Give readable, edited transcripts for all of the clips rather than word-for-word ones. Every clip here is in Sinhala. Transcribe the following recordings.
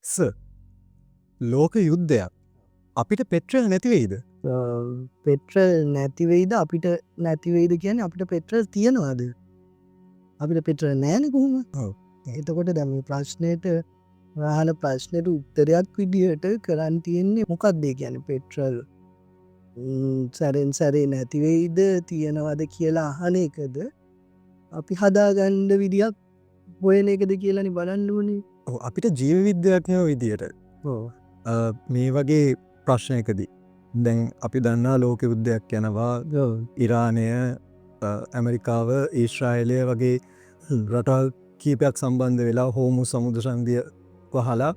සර් ලෝක යුද්ධයක් අපිට පෙට්‍රල් නැති වෙයිද? පෙට්‍රල් නැතිවෙයිද අපිට නැතිවෙයිද කියන අපිට පෙට්‍රල් තියෙනවාද අපිට පෙට්‍රල් නෑන කොහොම ඔව්. එතකොට දැම ප්‍රශ්නයට රහල ප්‍රශ්නයට උත්තරයක් විදිහට කරන්න තියෙන්නේ මොකක්දේ කියන පෙට්‍රල් සැරෙන් සැරේ නැතිවෙයිද තියෙනවද කියලා අහන එකද අපි හදාගණ්ඩ විදියක් හොයන එකද කියලනි බලන්නුවනේ ඔව්, අපිට ජීව විද්‍යාඥයෝ විදියට මේ වගේ ප්‍රශ්නයකදී දැන් අපි දන්නා ලෝක යුද්ධයක් යනවා ඉරානය ඇමරිකාව ඊශ්‍රායිලය වගේ රටල් කීපයක් සම්බන්ධ වෙලා හෝමු සමුද්‍ර සංධිය වහලා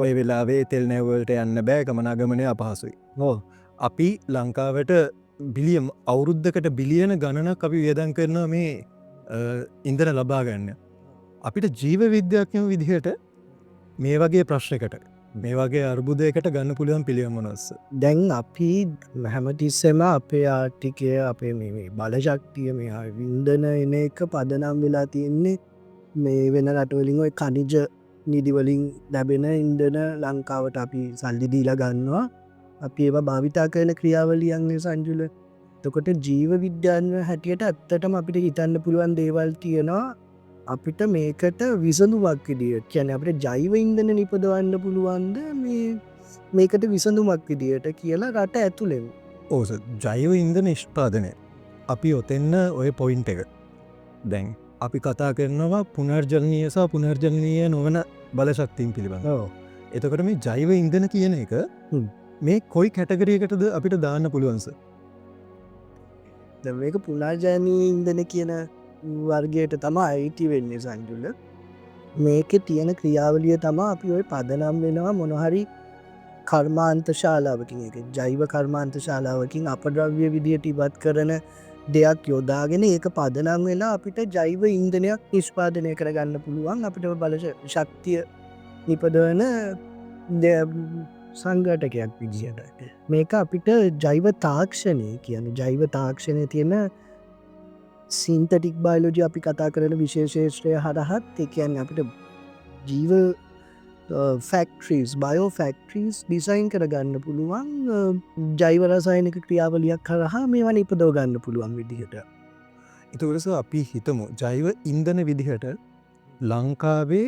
ඔය වෙලාවේ තෙල් නැව්වලට යන්න බෑ ගමනාගමනය අපහසුයි. අපි ලංකාවට බිලියම් අවුරුද්ධකට බිලියන ගණනක් අපි වියදන් කරන මේ ඉන්දන ලබා ගන්න. අපිට ජීව විද්‍යාඥයෝ විදිහට මේ වගේ ප්‍රශ්නකට මේ වගේ අර්බුදයකට ගන්න පුළුවන් පිළියමනොස්ස. දැන් අපි හැමතිස්සෙම අපේ ආර්ථිකය අපේ මේ බලශක්තිය මේ වින්දන එන එක පදනම් වෙලා තියෙන්නේ මේ වෙන රටවලින් ඔය කනිජ නිදිවලින් ලැබෙන ඉන්දන ලංකාවට අපි සල්ලි දීලා ගන්නවා අපි ඒවා භාවිතා කරන ක්‍රියාවලියන්ගේ සංජුල තකොට ජීව විද්‍යාන්ව හැටියට ඇත්තටම අපිට හිතන්න පුළුවන් දේවල් තියෙනවා අපිට මේකට විසඳුමක් විදියට කියන අපට ජෛව ඉන්දන නිපදවන්න පුළුවන්ද මේකට විසඳුමක් විදියට කියලා රට ඇතුළෙන් ඕස ජෛව ඉන්ද නිෂ්පාදනය අපි ඔතෙන්න ඔය පොයින්ට එක දැන් අපි කතා කරනවා පුනර්ජනය සහ පුනර්ජනය නොවන බලශක්තින් පිළිබඳ එතකට මේ ජෛව ඉන්දන කියන එක මේ කොයි කැටගරියකටද අපිට දාන්න පුළුවන්ස මේක පුනාජනී ඉන්දන කියන වර්ගයට තමා අයිති වෙන්නේ සංජුල මේක තියෙන ක්‍රියාවලිය තමා අපි ඔය පදනම් වෙනවා මොනහරි කර්මාන්ත ශාලාවකින් එක ජෛව කර්මාන්ත ශාලාවකින් අපද්‍රව්‍ය විදියට ඉවත් කරන දෙයක් යොදාගෙන ඒක පදනම් වෙලා අපිට ජෛව ඉන්දනයක් නිෂ්පාදනය කරගන්න පුළුවන් අපිට බල ශක්තිය නිපදවන සංගටකයක් විදිහට මේක අපිට ජෛව තාක්ෂණය කියන ජෛව තාක්ෂණය තියෙන සින්තටික් බයිලෝජි අපි කතා කරන විශේෂේත්‍රය හරහත් එකයන් අපිට ජීව ෆැක්ට්‍රීස් බයෝ ෆැක්ට්‍රීස් ඩිසයින් කරගන්න පුළුවන් ජෛවරසායනික ක්‍රියාවලියක් කරහා මේවන ඉපදව ගන්න පුළුවන් විදිහට එතකොටස අපි හිතමු ජෛව ඉන්දන විදිහට ලංකාවේ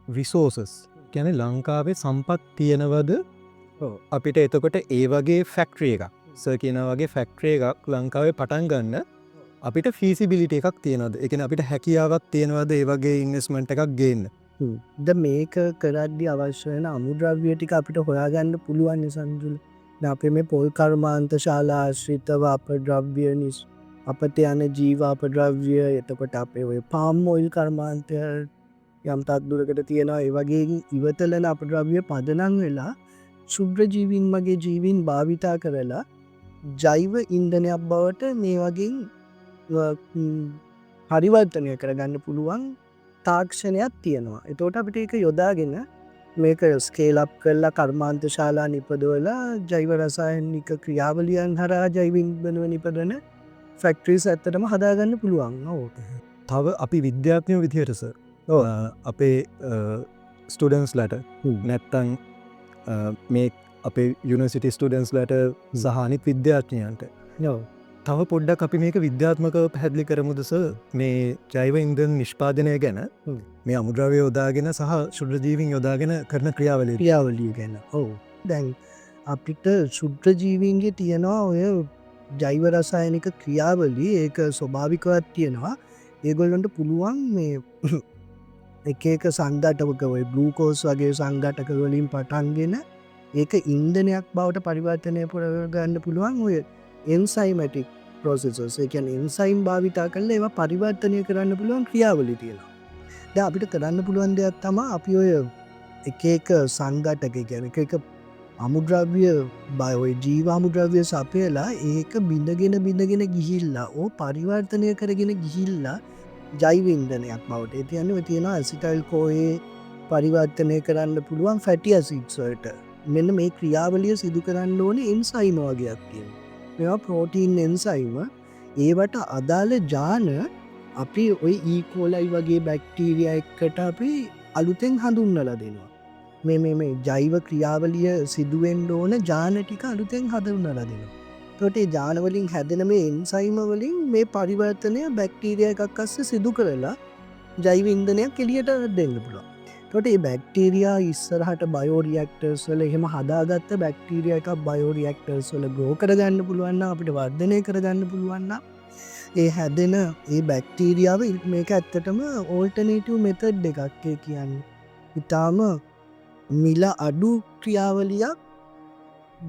රිසෝසස් ගැන ලංකාවේ සම්පත් තියෙනවද අපිට එතකොට ඒ වගේ ෆැක්ට්‍රිය එකක් ස කියන වගේ ෆැක්ට්‍රිය එකක් ලංකාවේ පටන් ගන්න අපිට ෆීසිබිලිට එකක් තියෙනද එකන අපිට හැකියාවක් තියෙනවද ඒ වගේ ඉන්වස්මට එකක් ගන්න ද මේක කරද්දි අවශ්‍යයන අමුද්‍රව්‍යටික අපිට හොයාගන්න පුළුවන් සංජුල අපේ මේ පොල් කර්මාන්ත ශාලා ආශ්‍රිතව අපද්‍රව්‍ය නිස් අපත යන ජීවාපද්‍රව්‍ය එතකොට අපේ ඔය පාම් ඔයිල් කර්මාන්තය යම්තත් දුරකට තියෙනවා ඒ වගේ ඉවතලන අපද්‍රව්‍ය පදනං වෙලා ශුද්‍රජීවින් මගේ ජීවින් භාවිතා කරලා ජෛව ඉන්දනයක් බවට මේ වගේ පරිවර්තනය කරගන්න පුළුවන් තාක්ෂණයක් තියෙනවා එතෝට අපිට එක යොදාගෙන මේක ස්කේලප් කරලා කර්මාන්ත ශාලා නිපදවලා ජෛව රසායනික ක්‍රියාවලියන් හරා ජෛවින්දනව නිපදන ෆැක්ට්‍රීස් ඇත්තටම හදාගන්න පුළුවන් ඕට තව අපි විද්‍යාත්මය විදිහටස අපේ ස්ටඩන්ස් ලට නැත්තං මේ අපේ යුනිසිටි ස්ටඩන්ස් ලට සහනිත් විද්‍යාඥයන්ට තව පොඩ්ඩක් අපි මේක විද්‍යාත්මක පැහැදිලි කරමුදස මේ ජෛව ඉන්දන් නිෂ්පාදනය ගැන මේ අමුද්‍රවය යොදාගෙන සහ ශුද්‍රජීවින් යොදාගෙන කරන ක්‍රියාවලිය ක්‍රියාවලිය ගැන දැන් අපිට ශුද්‍රජීවීන්ගේ තියෙනවා ඔය ජෛව රසායනික ක්‍රියාවලි ඒක ස්වභාවිකවත් තියෙනවා ඒගොල්ලන්ට පුළුවන් මේ එක සංගටක ඔය බ්ලූකෝස් වගේ සංගටකවලින් පටන්ගෙන ඒක ඉන්දනයක් බවට පරිවර්තනය පුරගන්න පුළුවන් ඔය එන්සයිමටික් ප්‍රෝසෙසස් එකන් එන්සයිම් භාවිතා කරල ඒවා පරිවර්තනය කරන්න පුළුවන් ක්‍රියාවලි තියෙනවා ද අපිට කරන්න පුළුවන් දෙයක් තම අපි ඔය එක සංගටක ගැන එක අමුද්‍රව්‍ය බයඔය ජීවාමුද්‍රව්‍ය සපයලා ඒක බිඳගෙන ගිහිල්ලා ඕ පරිවර්තනය කරගෙන ගිහිල්ලා ජෛවින්දනයක් බවට ඇතියන්න තියෙන ඇසිටල් කෝයේ පරිවර්තනය කරන්න පුළුවන් ෆැටිය සිට්සට මෙන්න මේ ක්‍රියාවලිය සිදු කරන්න ඕන එන්සයිම වගේයක් තියෙන මෙවා ප්‍රෝටීන් එන්සයිම ඒවට අදාළ ජාන අපි ඔය ඊකෝලයි වගේ බැක්ටීරිය එක්කට අපි අලුතෙන් හඳුන්නල දෙනවා මේ ජෛව ක්‍රියාවලිය සිදුවෙන්න ඕන ජාන ටික අලුතෙන් හදන්නලා දෙනවා. එතකොට ඒ ජාන වලින් හැදෙන මේ එන්සයිම වලින් මේ පරිවර්තනය බැක්ටීරියා එකක් අස්සේ සිදු කරලා ජෛව ඉන්ධනයක් එළියට දෙන්න පුළුවන්. එතකොට මේ බැක්ටීරියා ඉස්සරහට බයෝ රියැක්ටර්ස් වල එහෙම හදාගත්ත බැක්ටීරියා එකක් බයෝ රියැක්ටර්ස් වල ග්‍රෝ කරගන්න පුළුවන් නම් අපිට වර්ධනය කරගන්න පුළුවන් නම් ඒ හැදෙන ඒ බැක්ටීරියාව මේක ඇත්තටම ඕල්ටර්නේටිව් මෙතඩ් එකක් ඒ කියන්නේ. ඊටාම මිල අඩු ක්‍රියාවලියක්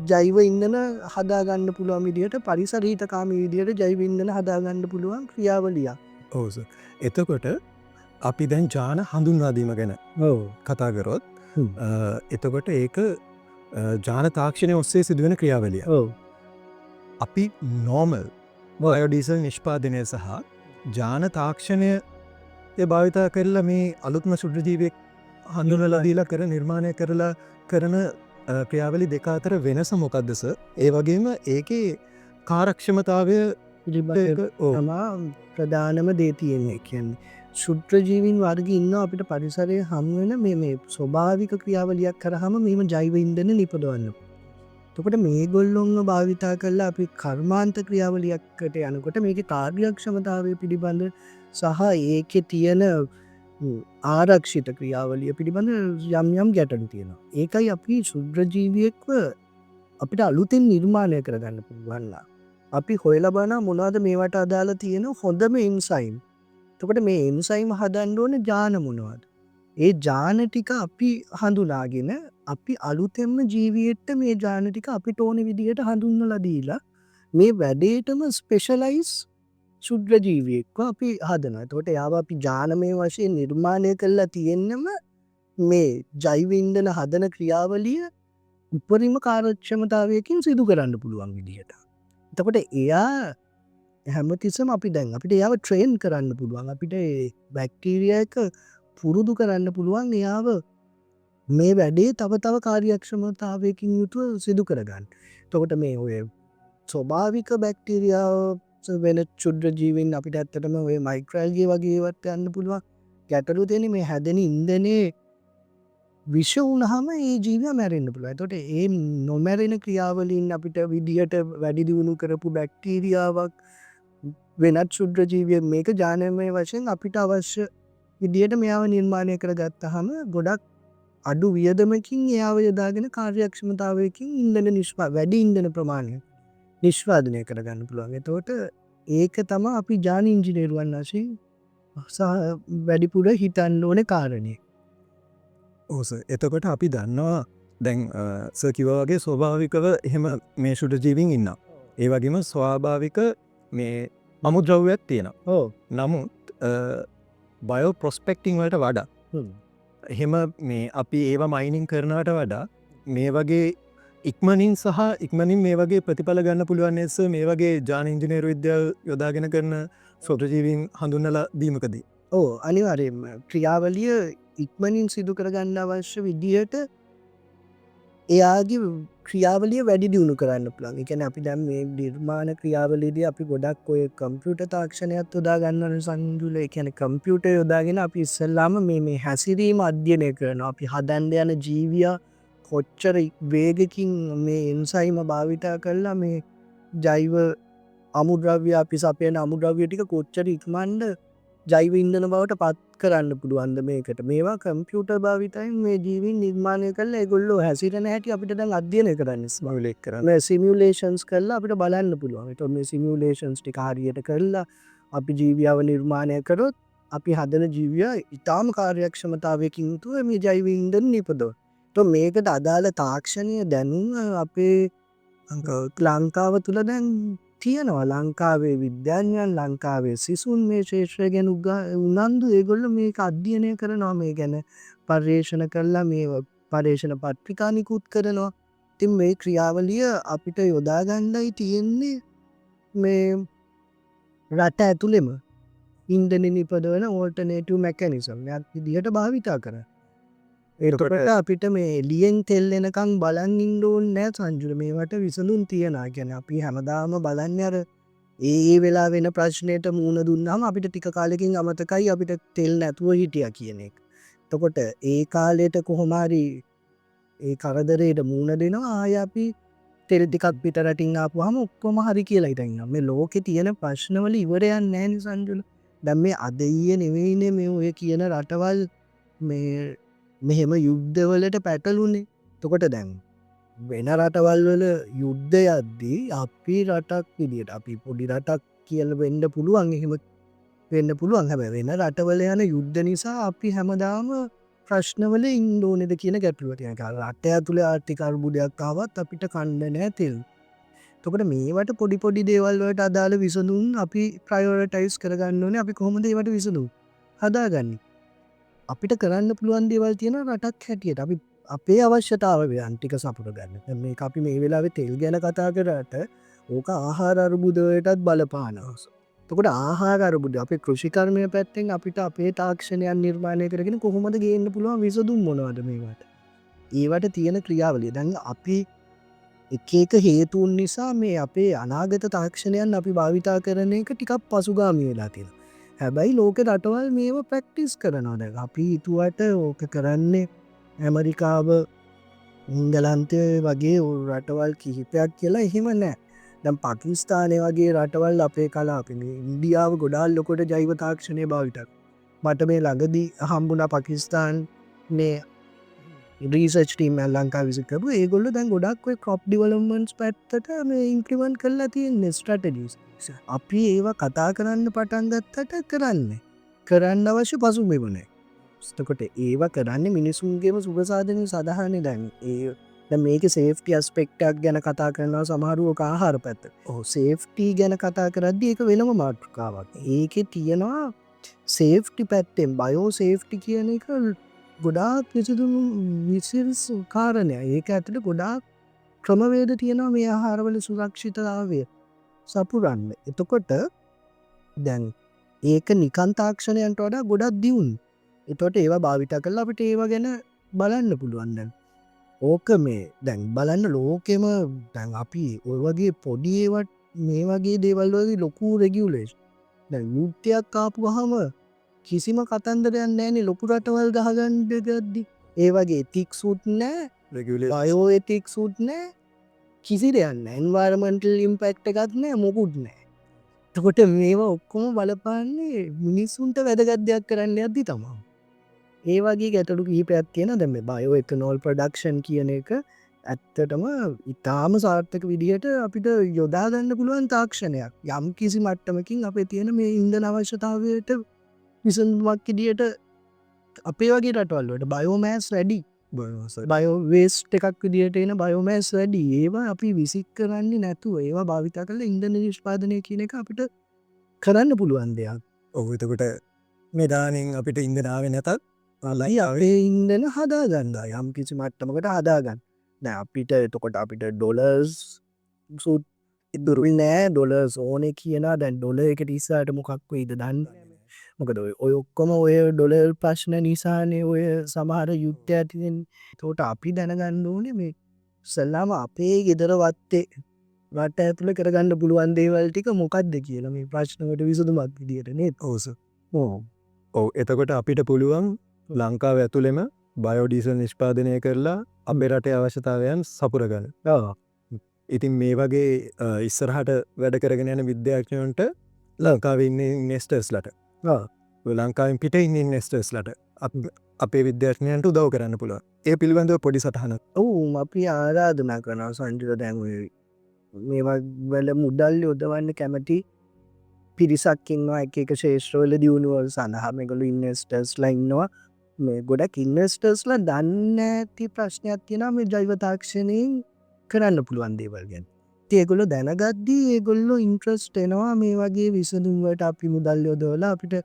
ජෛව ඉන්ධන හදාගන්න පුළුවන් විදිහට පරිසරහිතකාමී විදිහට ජෛව ඉන්ධන හදාගන්න පුළුවන් ක්‍රියාවලියක්. ඔව් සර්. එතකොට අපි දැන් ජාන හඳුන්වා දීම ගැන කතා කරොත් එතකොට ඒක ජාන තාක්ෂණය ඔස්සේ සිදුවෙන ක්‍රියාවලිය. ඔව්. අපි නෝමල් බයෝඩීසල් නිෂ්පාදනය සහ ජාන තාක්ෂණය භාවිතා කරලා මේ අලුත්ම ශුද්‍රජීවියෙක් හඳුනලා දීලා කර නිර්මාණය කරලා කරන ක්‍රියාවලි දෙක අතර වෙනස මොකක්ද සර්? ඒ වගේම ඒකේ කාර්යක්ෂමතාවය තමා ප්‍රධානම දේ තියෙන්නේ. කියන්නේ ශුද්‍රජීවීන් වර්ග ඉන්න අපිට පරිසරයේ හම්වෙන මේ ස්වභාවික ක්‍රියාවලියක් කරාම මෙහෙම ජෛව ඉන්ධන නිපදවන්න. එතකොට මේගොල්ලොන්ව භාවිතා කරලා අපි කර්මාන්ත ක්‍රියාවලියකට යනකොට මේකේ කාර්යක්ෂමතාවය පිළිබඳ සහ ඒකේ තියෙන ආරක්ෂිත ක්‍රියාවලිය පිළිබඳ යම් ගැටලු තියෙනවා. ඒකයි අපි ශුද්‍රජීවියෙක්ව අපිට අලුතෙන් නිර්මාණය කරගන්න පුළුවන්. අපි හොයලා බලන මොනවද මේවට අදාළ තියෙන හොඳම එන්සයිම්. එතකොට මේ එන්සයිම් හදන්න ඕන ජාන මොනවද? ඒ ජාන ටික අපි හඳුනාගෙන අපි අලුතෙන්ම ජීවියෙට මේ ජාන ටික අපිට ඕන විදිහට හඳුන්වලා දීලා මේ වැඩේටම ස්පෙෂලයිස් ශුද්‍ර ජීවියෙක්ව අපි හදනවා. එතකොට එයාව අපි ජානමය වශයෙන් නිර්මාණය කරලා තියෙන්නම මේ ජෛව ඉන්ධන හදන ක්‍රියාවලිය උපරිම කාර්යක්ෂමතාවයකින් සිදු කරන්න පුළුවන් විදිහට. එතකොට එයා හැමතිස්සම අපි දැන් අපිට එයාව ට්‍රේන් කරන්න පුළුවන්. අපිට බැක්ටීරියා එක පුරුදු කරන්න පුළුවන් එයාව මේ වැඩේ තව කාර්යක්ෂමතාවයකින් යුතුව සිදු කරගන්න. එතකොට මේ ඔය ස්වභාවික බැක්ටීරියාව වෙන ශුද්‍ර ජීවීන් අපිට ඇත්තටම ඔය මයික්‍රෝඇල්ගේ වගේ ඒවත් යන්න පුළුවන්. ගැටලුව තියෙන්නේ මේ හැදෙන ඉන්ධනේ විෂ වුණාම ඒ ජීවියා මැරෙන්න පුළුවන්. එතකොට ඒ නොමැරෙන ක්‍රියාවලින් අපිට විදියට වැඩි දියුණු කරපු බැක්ටීරියාවක් වෙනත් ශුද්‍ර ජීවියෙක් මේක ජානමය වශයෙන් අපිට අවශ්‍ය විදියට මෙයාව නිර්මාණය කරගත්තාම ගොඩක් අඩු වියදමකින් එයාව යොදාගෙන කාර්යක්ෂමතාවයකින් වැඩි ඉන්ධන ප්‍රමාණය නිෂ්පාදනය කරගන්න පුළුවන්. එතකොට ඒක තමයි අපි ජාන ඉංජිනේරුවන් වශයෙන් වැඩිපුර හිතන්න ඕනේ කාරණේ. ඔව් සර්. එතකොට අපි දන්නවා දැන් සර් කිව්වා වගේ ස්වභාවිකව එහෙම මේ ශුද්‍ර ජීවීන් ඉන්නවා. ඒ වගේම ස්වාභාවික මේ අමුද්‍රව්‍යයක් තියෙනවා. ඔව්. නමුත් බයෝ ප්‍රොස්පෙක්ටිං වලට වඩා එහෙම මේ අපි ඒවා මයිනින් කරනවට වඩා මේ වගේ ඉක්මනින් මේ වගේ ප්‍රතිඵල ගන්න පුළුවන් නේද සර්? මේ වගේ ජාන ඉංජිනේරු විද්‍යාව යොදාගෙන කරන ශුද්‍රජීවීන් හඳුන්වලා දීමකදී. ඔව් අනිවාර්යයෙන්ම ක්‍රියාවලිය ඉක්මනින් සිදු කරගන්න අවශ්‍ය විදිහට එයාගේ ක්‍රියාවලිය වැඩි දියුණු කරන්න පුළුවන්. ඒ කියන්නේ අපි දැන් මේ නිර්මාණ ක්‍රියාවලියේදී අපි ගොඩක් ඔය කම්පියුටර් තාක්ෂණයක් යොදා ගන්නවා සංජුල. ඒ කියන්නේ කම්පියුටර් යොදාගෙන අපි ඉස්සෙල්ලාම මේ හැසිරීම අධ්‍යයනය කරනවා. අපි හදන්න යන ජීවියා කොච්චර වේගකින් මේ එන්සයිම භාවිතා කරලා මේ ජෛව අමුද්‍රව්‍ය අපි සපයන අමුද්‍රව්‍ය ටික කොච්චර ඉක්මනට ජෛව ඉන්ධන බවට පත් කරන්න පුළුවන්ද මේකට. මේවා කම්පියුටර් භාවිතයෙන් මේ ජීවීන් නිර්මාණය කරලා ඒගොල්ලෝ හැසිරෙන හැටි අපිට දැන් අධ්‍යයනය කරන්න සිමියුලේට් කරන්න. මේ සිමියුලේෂන්ස් කරලා අපිට බලන්න පුළුවන්. ඒතකොට මේ සිමියුලේෂන්ස් ටික හරියට කරලා අපි ජීවියව නිර්මාණය කරොත් අපි හදන ජීවියා ඊටාම කාර්යක්ෂමතාවයකින් යුතුව මේ ජෛව ඉන්ධන නිපදවන. તો මේකට අදාළ තාක්ෂණය දැනුම අපේ ලංකාව තුළ දැන් තියෙනවා. ලංකාවේ විද්‍යාඥයන් ලංකාවේ සිසුන් මේ ශේෂ්ත්‍රය ගැන උනන්දු ඒගොල්ලෝ මේක අධ්‍යයනය කරනවා. මේ ගැන පර්යේෂණ කරලා මේ පර්යේෂණ පත්‍රිකා නිකුත් කරනවා. ඉතින් මේ ක්‍රියාවලිය අපිට යොදා ගන්නයි තියෙන්නේ මේ රට ඇතුළෙම ඉන්ධන නිපදවන ඕල්ටර්නේටිව් මෙකැනිසම් එකක් විදිහට භාවිතා කරනවා. එතකොට අපිට මේ එළියෙන් තෙල් එනකන් බලන් ඉන්න ඕනේ නෑ සංජුල. මේවට විසඳුම් තියනවා. කියන්නේ අපි හැමදාම බලන්නේ අර ඒ වෙලාව වෙන ප්‍රශ්නෙට මුහුණ දුන්නාම අපිට ටික කාලෙකින් අමතකයි අපිට තෙල් නැතුව හිටියා කියන එක. එතකොට ඒ කාලේට කොහොම හරි ඒ කරදරයට මූුණ දෙනවා ආය අපි තෙල් ටිකක් පිට රටින් ආපුහම ඔක්කොම හරි කියලා ඉටන්න මේ ලෝකෙ තියෙන ප්‍රශ්නවල ඉවරයන් නෑනි සංජුල දැම් මේ අදයිය නෙවෙයින මේ ඔය කියන රටවල් මෙහෙම යුද්ධවලට පැටලුන්නේ තොකොට දැන් වෙන රටවල් වල යුද්ධ යද්දී අපි රටක් විදිට අපි පොඩි රටක් කියල වෙන්ඩ පුළුවන් එහෙම වෙන්න පුළුවන් හැබ වෙන රටවල යන යුද්ධ නිසා අපි හැමදාම ප්‍රශ්නවල ඉන්දෝනෙද කියන ගැටලුවතියක රටය තුළ ආර්ථිකර්බුදයක් කාවත් අපිට කණ්ඩ නෑ තෙල් තොකට මේවට පොඩි දේවල්වට අදාළ විසඳුන් අපි ප්‍රයෝරටයිස් කරගන්නවන අපි කොහොමදේවට විසඳු හදාගන්න අපිට කරන්න පුළුවන් දේවල් තියෙන රටක් හැටියට අපි අපේ අවශ්‍යතාව අන්ටික සපුර ගන්න මේ අපි මේ වෙලාවෙ තෙල් ගැන කතා කරට ඕක ආහාර අර්බුදයටත් බලපානවස තකොට ආහාරබුද අප කෘෂිකර්මය පැත්තෙන් අපිට අපේ තාක්ෂණයන් නිර්මාණය කරගෙන කොහොමද ගේන්න පුළුවන් විසදුම් මොනවද මේවට ඒවට තියෙන ක්‍රියාවලිය දැන් අපි එක හේතුන් නිසා මේ අපේ අනාගත තාක්ෂණයන් අපි භාවිතා කරන එක ටිකක් පසුගාමි වෙලා තියෙන හැබැයි ලෝක රටවල් මේව ප්‍රක්ටිස් කරනවද අපි හිතුවට ඕක කරන්නේ ඇමරිකාව ඉංගලන්තය වගේ රටවල් කිහිපයක් කියලා එහෙම නෑ දැම් පකිස්ථානය වගේ රටවල් අපේ කලාපින ඉන්දියාව ගොඩාල් ලොකොට ජෛව තාක්ෂණය භාවිතක් මට මේ ළඟදී හම්බුණ පකිස්ථාන් රීසටීම ලංකා විසිකපු ඒගොල්ල දැන් ගොඩක් කොප් ඩිවලමන්ස් පැත්තට මේ ඉන්ක්‍රිවන් කරලා තියෙන් ස්ට්‍රටඩිස් අපි ඒවා කතා කරන්න පටන්ගත්තට කරන්න අවශ්‍ය පසු මෙවනේ ස්තකොට ඒවා කරන්න මිනිසුන්ගේම සුපසාධනය සඳහන දැන් ඒ මේක සේෆ්ටි අස්පෙක්ටක් ගැන කතා කරනවා සමහරුව ආහාර පැත්ත සේෆ්ටි ගැන කතා කරද්දි ඒක වෙනම මාට්‍රකාවක් ඒක තියෙනවා සේෆ්ටි පැත්තෙන් බයෝ සේෆ්ටි කියන එක ගොඩාක් විසිදුණු විසිල්ස් කාරණය ඒක ඇතට ගොඩාක් ක්‍රමවේද තියෙනවා මේ ආහාරවල සුරක්ෂිතතාවය සපුරන්න එතකොට දැන් ඒක නිකන් තාක්ෂණයන්ට වඩා ගොඩක් දියුන් එතොට ඒවා භාවිත කරල අපට ඒවා ගැන බලන්න පුළුවන්දැන් ඕක මේ දැන් බලන්න ලෝකෙම දැන් අපි ඔය වගේ පොඩියේවට මේ වගේ දේවල්වගේ ලොකු රෙගියුලේෂ් දැන් යුද්ධයක් කාපු හම කිසිම කතන්දරයන් නෑනේ ලොකු රටවල් ගහගන්ඩ ගද්දි ඒ වගේ තික් සුත් නෑ අයෝ එතික් සුත් නෑ කිසි දෙයන්න එන්වාර්මන්ටල් ඉම්පෙක්ට එකත් නෑ මොකුත් නෑ තකොට මේවා ඔක්කොම බලපාන්නේ මිනිස්සුන්ට වැදගත් දෙයක් කරන්න ඇද්දි තමා ඒ වගේ ගැටලු කිහිපයක් තියෙන දැම බයෝ එක නෝල් ප්‍රඩක්ෂන් කියන එක ඇත්තටම ඉතාම සාර්ථක විදිහට අපිට යොදාගන්න පුළුවන් තාක්ෂණයක් යම් කිසි මට්ටමකින් අපේ තියෙන මේ ඉන්දන අවශ්‍යතාවයට විසඳුමක් ඉදියට අපේ වගේ රටවල්ලට බයෝමෑස් වැඩි බයෝවේස්ට එකක් විදිට එන බයෝමෑස් වැඩි ඒවා අපි විසික් කරන්නේ නැතුව ඒවා භාවිතා කල ඉන්දන නිෂ්පාදනය කියන එක අපිට කරන්න පුළුවන් දෙයක් ඔහතකොට මෙදානින් අපිට ඉන්දනාව නැතත් ලයි අපේ ඉන්දන හදාගන්න යම් කිසි මට්ටමකට හදාගන්න නෑ අපිට එතකොට අපිට ඩොලර්ස් සුත් ඉදුරුල් නෑ ඩොලර්ස් ඕන කියන දැන් ඩොල එක ටිස්සාට මොකක්ව ඉද දන්න මොකද ඔය ඔක්කොම ඔය ඩොලර් ප්‍රශ්න නිසානය ඔය සමහර යුද්ධ ඇතිෙන් තෝට අපි දැනගන්න ඕනේ මේ සල්ලාම අපේ ගෙදර වත්තේ රට ඇතුළ කරගන්න පුළුවන් දේවල්ටික මොකක්ද කියලා මේ ප්‍රශ්නකට විසඳුමක් විදිටනේ ඕස ඔව එතකොට අපිට පුළුවන් ලංකාව ඇතුළෙම බයෝඩීසල් නිෂ්පාදනය කරලා අපේ රටේ අවශ්‍යතාවයන් සපුරගන්න ඉතින් මේ වගේ ඉස්සරහට වැඩ කරගෙන යන විද්‍යාඥයන්ට ලංකාව ඉන්න ඉන්නෙස්ටර්ස් ලට ලංකාවෙන් පිට ඉන්න ඉන්නෙස්ටර්ස් ලට අපේ විද්‍යාඥයන්ට උදව් කරන්න පුළුව ඒ පිළිබඳව පොඩි සටහන ඔවු අපි ආරාධනා කරන සංජිත දැන්වේ මේවල මුදල් යොදවන්න කැමති පිරිසක්කින්වා එක ශේෂ්‍රවල දියුණුවල් සඳහමකළු ඉන්නෙස්ටර්ස් ලයින්නවා මේ ගොඩක් ඉන්වස්ටර්ස්ල දන්න ඇති ප්‍රශ්නයක් තියෙන මේ ජෛවතාක්ෂණයෙන් කරන්න පුළුවන් දේවල් ගැන ඒගොල්ලො දැනගද්දී ඒගොල්ලො ඉන්ට්‍රස්ට එනවා මේ වගේ විසඳුම්වට අපි මුදල් යොදවල අපිට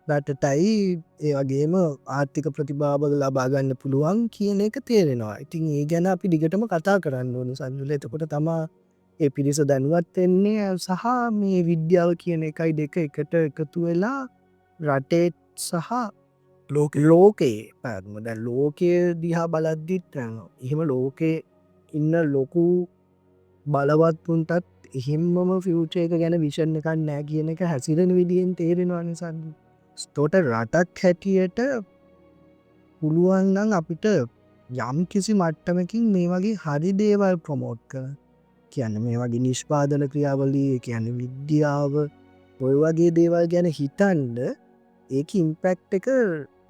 රටටයි ඒ වගේම ආර්ථික ප්‍රතිභාබල ලබාගන්න පුළුවන් කියන එක තේරෙනවා ඉතින් ඒ ගැන අපි දිගටම කතා කරන්න ඕන සංජුල එතකොට තමා ඒ පිරිස දැනුවත් එන්නේ සහ මේ විද්‍යාව කියන එකයි දෙක එකට එකතු වෙලා රටේත් සහ ලෝකයේ පැත්ම දැ ලෝකය දිහා බලද්දිත් එහෙම ලෝකයේ ඉන්න ලොකු බලවත්තුන්ටත් එහෙම්මම ෆියුච එක ගැන විෂණ එකක් නෑ කියන එක හැසිරෙන විදියෙන් තේරෙනවා නිසන්න තෝට රටක් හැටියට පුළුවන්නන් අපිට යම් කිසි මට්ටමකින් මේ වගේ හරි දේවල් ප්‍රමෝට් කර කියන්න මේ වගේ නිෂ්පාදන ක්‍රියාවලී කියන්න විද්‍යාව ඔය වගේ දේවල් ගැන හිතන්ඩ ඒක ඉම්පැක්් එක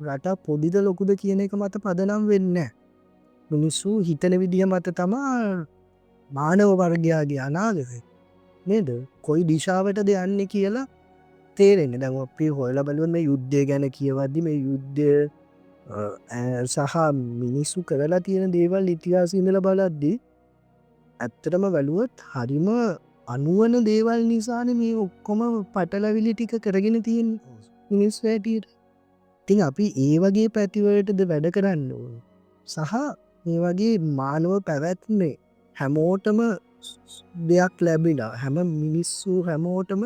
රට පොඩිද ලොකුද කියන එක මත පදනම් වෙන්න මිනිස්සු හිතන විදිහ මත තමා මානව වර්ගයාගේ අනාගත නේද කොයි දිශාවට දෙයන්න කියලා තේරෙන්නේ දැන් අපි හොයලා බලුවොත් මේ යුද්ධය ගැන කියවද්දි මේ යුද්ධය සහ මිනිස්සු කරලා තියෙන දේවල් ඉතිහාසයේ ඉඳලා බලද්දී ඇත්තටම බැලුවොත් හරිම අනුවන දේවල් නිසානේ මේ ඔක්කොම පටලැවිලි ටික කරගෙන තියෙන්නේ මිනිස්සු හැටියට. ඉතින් අපි ඒ වගේ පැතිවලටද වැඩ කරන්න ඕන. සහ මේ වගේ මානව පැවැත්මේ හැමෝටම දෙයක් ලැබිලා හැම මිනිස්සු හැමෝටම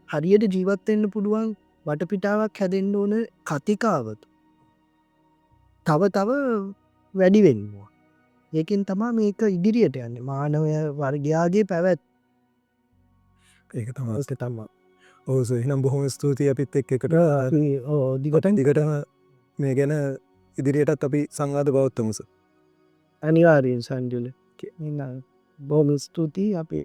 හරියට ජීවත් වෙන්න පුළුවන් වටපිටාවක් හැදෙන්න ඕන කතිකාවත තව තව වැඩි වෙනවා. ඒකෙන් තමා මේක ඉදිරියට යන්නේ මානවය වර්ගයාගේ පැවැත් ඒක තමා ඕස එනම් බොහොම ස්තුතියි අපිත් එක්කට දිගටම මේ ගැන ඉදිරියටත් අපි සංවාද බවත්තමුස අනිවාර්යෙන් සංජුල බොහොම ස්තුතියි අපි